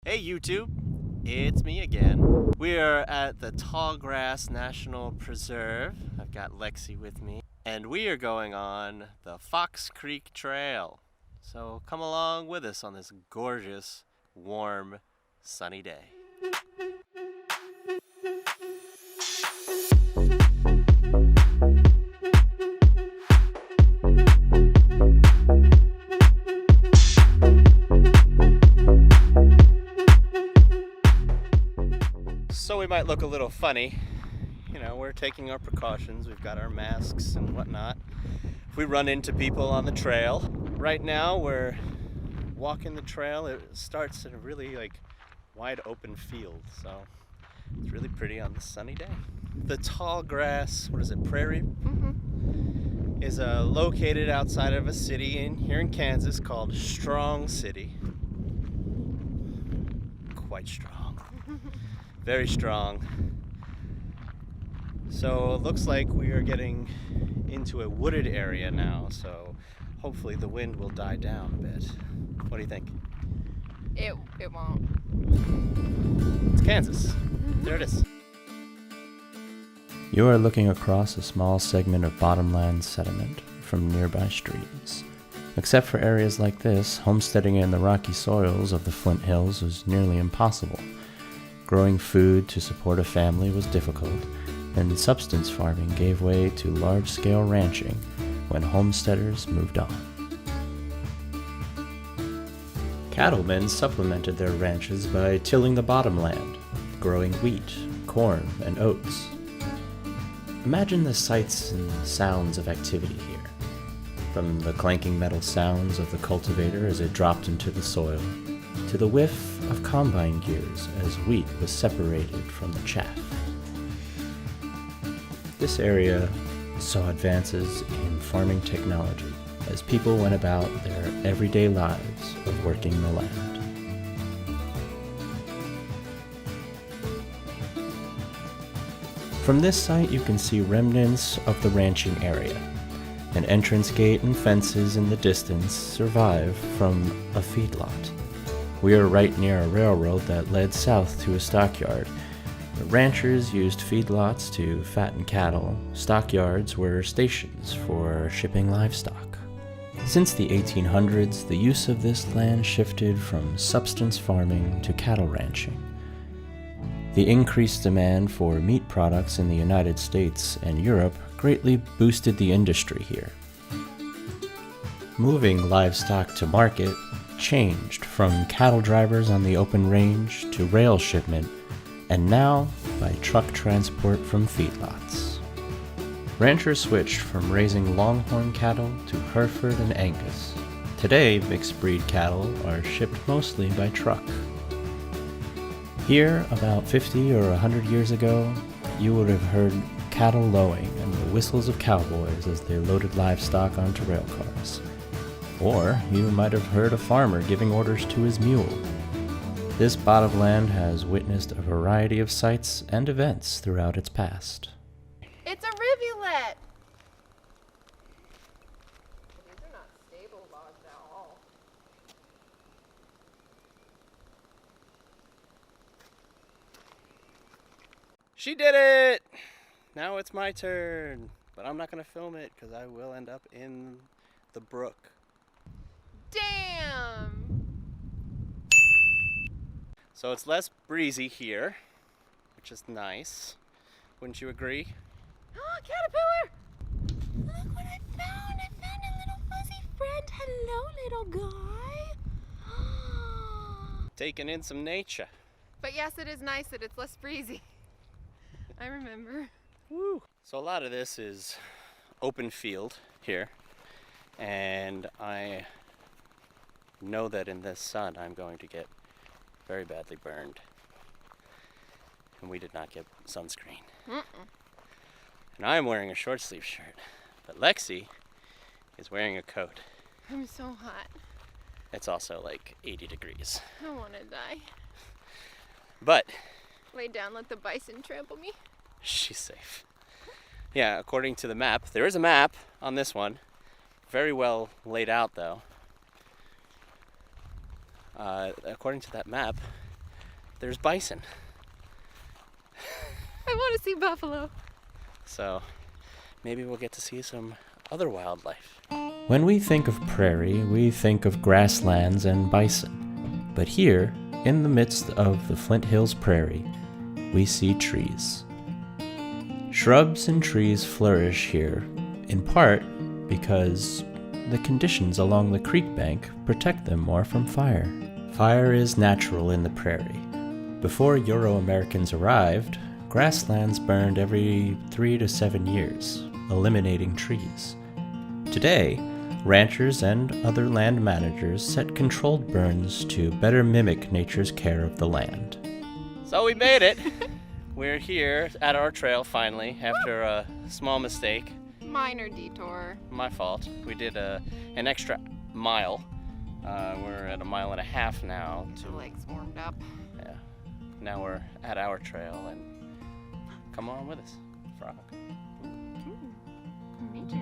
Hey YouTube, it's me again. We are at the Tallgrass National Preserve. I've got Lexi with me, and we are going on the Fox Creek Trail. So come along with us on this gorgeous, warm, sunny day. So we might look a little funny. You know, we're taking our precautions. We've got our masks and whatnot. If we run into people on the trail, right now we're walking the trail. It starts in a really wide open field, so it's really pretty on this sunny day. The Tallgrass, Prairie? Is located outside of a city here in Kansas called Strong City. Quite strong. Very strong. So it looks like we are getting into a wooded area now, so hopefully the wind will die down a bit. What do you think? It won't. It's Kansas. There it is. You are looking across a small segment of bottomland sediment from nearby streams. Except for areas like this, homesteading in the rocky soils of the Flint Hills was nearly impossible. Growing food to support a family was difficult, and subsistence farming gave way to large-scale ranching when homesteaders moved on. Cattlemen supplemented their ranches by tilling the bottomland, growing wheat, corn, and oats. Imagine the sights and sounds of activity here, from the clanking metal sounds of the cultivator as it dropped into the soil, to the whiff of combine gears as wheat was separated from the chaff. This area saw advances in farming technology as people went about their everyday lives of working the land. From this site you can see remnants of the ranching area. An entrance gate and fences in the distance survive from a feedlot. We are right near a railroad that led south to a stockyard. The ranchers used feedlots to fatten cattle. Stockyards were stations for shipping livestock. Since the 1800s, the use of this land shifted from subsistence farming to cattle ranching. The increased demand for meat products in the United States and Europe greatly boosted the industry here. Moving livestock to market changed from cattle drivers on the open range to rail shipment, and now by truck transport from feedlots. Ranchers switched from raising longhorn cattle to Hereford and Angus. Today, mixed breed cattle are shipped mostly by truck. Here, about 50 or 100 years ago, you would have heard cattle lowing and the whistles of cowboys as they loaded livestock onto rail cars. Or you might have heard a farmer giving orders to his mule. This bottomland has witnessed a variety of sights and events throughout its past. It's a rivulet! These are not stable logs at all. She did it! Now it's my turn. But I'm not going to film it because I will end up in the brook. Damn! So it's less breezy here, which is nice. Wouldn't you agree? Oh, caterpillar! Look what I found! I found a little fuzzy friend. Hello, little guy. Taking in some nature. But yes, it is nice that it's less breezy. I remember. Woo! So a lot of this is open field here, and I know that in this sun I'm going to get very badly burned. And we did not get sunscreen. And I'm wearing a short sleeve shirt, but Lexi is wearing a coat. I'm so hot. It's also like 80 degrees. I want to die. But Lay down, let the bison trample me. she's safe. Yeah, according to the map, there is a map on this one. Very well laid out though. According to that map, there's bison. I want to see buffalo. So maybe we'll get to see some other wildlife. When we think of prairie, we think of grasslands and bison. But here, in the midst of the Flint Hills prairie, we see trees. Shrubs and trees flourish here, in part because the conditions along the creek bank protect them more from fire. Fire is natural in the prairie. Before Euro-Americans arrived, grasslands burned every 3 to 7 years, eliminating trees. Today, ranchers and other land managers set controlled burns to better mimic nature's care of the land. So we made it. We're here at our trail finally after a small mistake. Minor detour. My fault. We did an extra mile. We're at 1.5 miles now. The legs warmed up. Yeah. Now we're at our trail, and come on with us, Frog. Nature.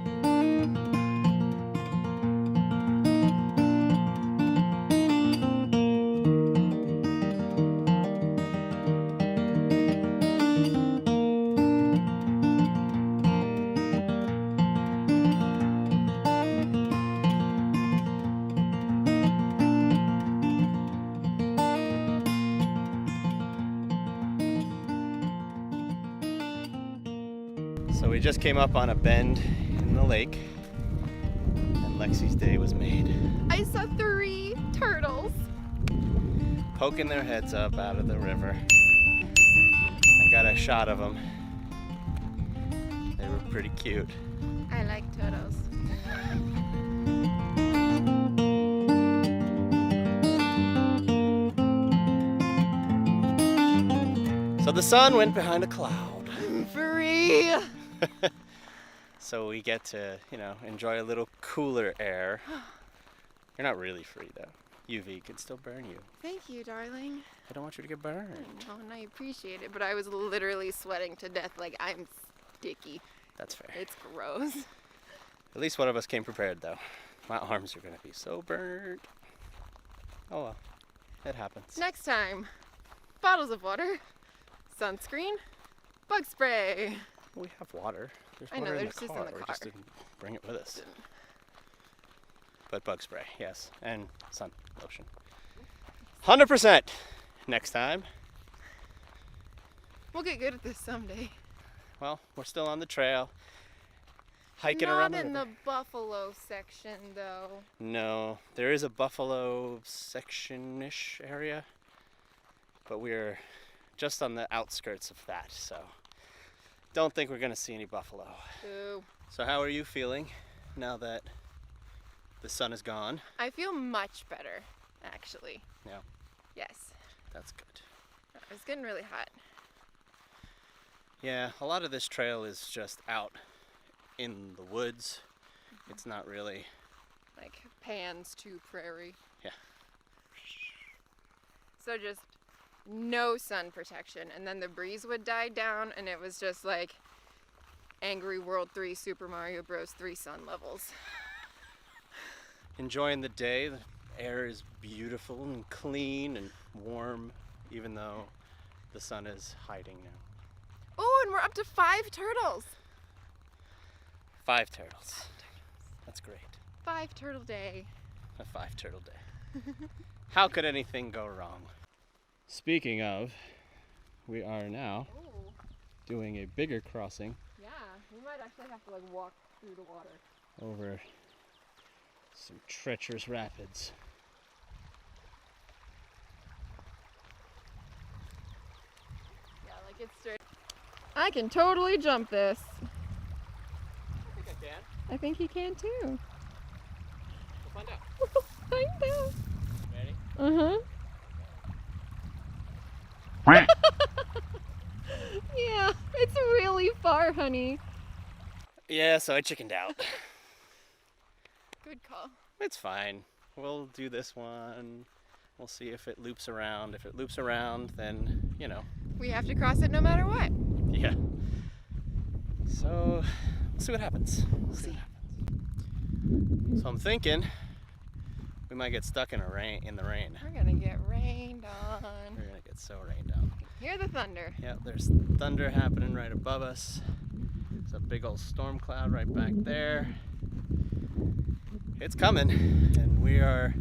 So we just came up on a bend in the lake, and Lexi's day was made. I saw 3 turtles. Poking their heads up out of the river. I got a shot of them. They were pretty cute. I like turtles. So the sun went behind a cloud. I'm free. So we get to, enjoy a little cooler air. You're not really free though. UV can still burn you. Thank you, darling. I don't want you to get burned. I know, and I appreciate it, but I was literally sweating to death. Like, I'm sticky. That's fair. It's gross. At least one of us came prepared though. My arms are gonna be so burnt. Oh well, it happens. Next time, bottles of water, sunscreen, bug spray. We have water. There's I know, water in there's the just in car. the We car. just didn't bring it with us. But bug spray, yes, and sun lotion. 100% next time. We'll get good at this someday. Well, we're still on the trail, hiking around the Not in river. the buffalo section, though. No, there is a buffalo section-ish area, but we're just on the outskirts of that, so don't think we're gonna see any buffalo. Boo. So how are you feeling now that the sun is gone? I feel much better, actually. Yeah. Yes. That's good. It was getting really hot. Yeah, a lot of this trail is just out in the woods. It's not really, Like, pans to prairie. Yeah. So just no sun protection, and then the breeze would die down, and it was just like Angry World 3 Super Mario Bros. 3 sun levels. enjoying the day. The air is beautiful and clean and warm, even though the sun is hiding now. Oh, and we're up to 5 turtles. 5 turtles. That's great. 5 turtle day. A 5 turtle day. How could anything go wrong? Speaking of, we are now Oh, doing a bigger crossing yeah. We might actually have to like walk through the water. over some treacherous rapids. Yeah, like it's straight. I can totally jump this. I think I can. I think he can too. We'll find out. Find out. Ready? Yeah, it's really far, honey. Yeah, so I chickened out. Good call. It's fine. We'll do this one. We'll see if it loops around. If it loops around, then, you know. We have to cross it no matter what. Yeah. So, we'll see what happens. We'll see. So I'm thinking we We might get stuck in the rain. We're gonna get rained on. We're gonna get so rained on. Hear the thunder. Yep, there's thunder happening right above us. There's a big old storm cloud right back there. It's coming, and we are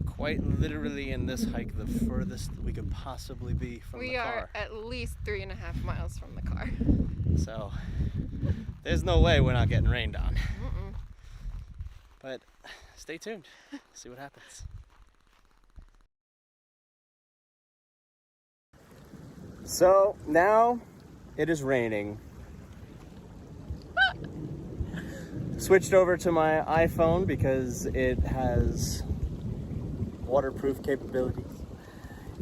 quite literally in this hike the furthest we could possibly be from the car. We are at least 3.5 miles from the car. So there's no way we're not getting rained on. Mm-mm. But stay tuned, see what happens. So now it is raining. Switched over to my iPhone because it has waterproof capabilities.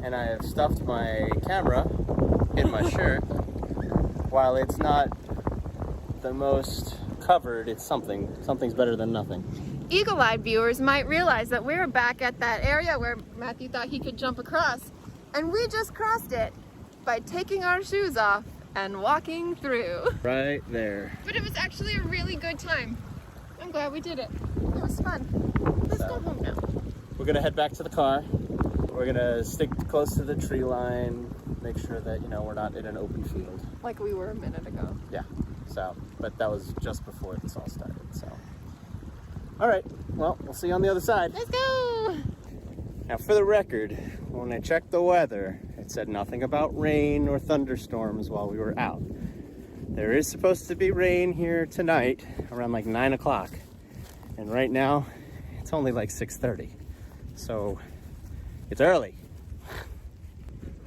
And I have stuffed my camera in my shirt. While it's not the most covered, it's something. Something's better than nothing. Eagle-eyed viewers might realize that we're back at that area where Matthew thought he could jump across. And we just crossed it by taking our shoes off and walking through. Right there. But it was actually a really good time. I'm glad we did it. It was fun. Let's go home now. We're gonna head back to the car. We're gonna stick close to the tree line, make sure that, we're not in an open field. Like we were a minute ago. Yeah, but that was just before this all started, so. All right, well, we'll see you on the other side. Let's go! Now, for the record, when I checked the weather, it said nothing about rain or thunderstorms while we were out. There is supposed to be rain here tonight around like 9 o'clock. And right now, it's only like 6:30. So, it's early.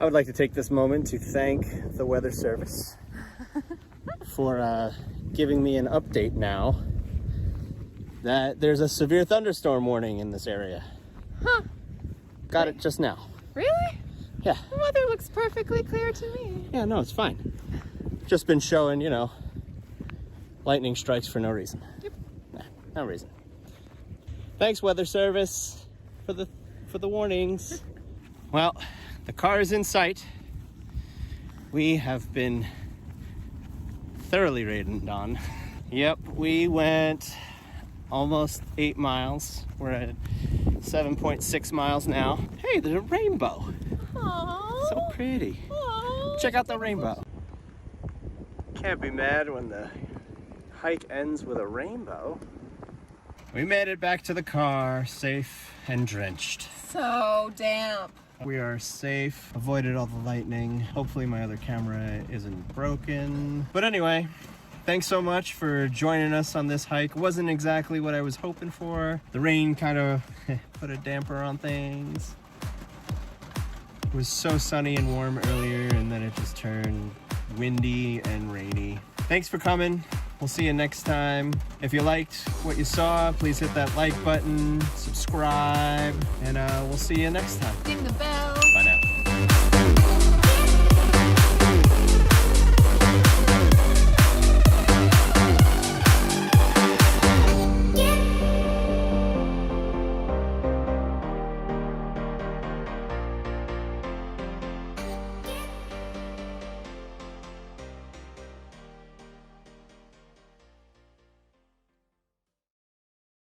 I would like to take this moment to thank the Weather Service for giving me an update now that there's a severe thunderstorm warning in this area. Huh. Got it just now. Really? Yeah. The weather looks perfectly clear to me. Yeah, no, it's fine. Just been showing, lightning strikes for no reason. Yep. Nah, no reason. Thanks, Weather Service, for the warnings. Well, the car is in sight. We have been thoroughly rained on. Yep, we went almost 8 miles. We're at 7.6 miles now. Hey, there's a rainbow. Aww. So pretty. Aww. Check out the rainbow. Can't be mad when the hike ends with a rainbow. We made it back to the car, safe and drenched. So damp. We are safe, avoided all the lightning. Hopefully my other camera isn't broken. But anyway, thanks so much for joining us on this hike. Wasn't exactly what I was hoping for. The rain kind of put a damper on things. It was so sunny and warm earlier, and then it just turned windy and rainy. Thanks for coming. We'll see you next time. If you liked what you saw, please hit that like button, subscribe, and we'll see you next time. Ding the bell. Bye now.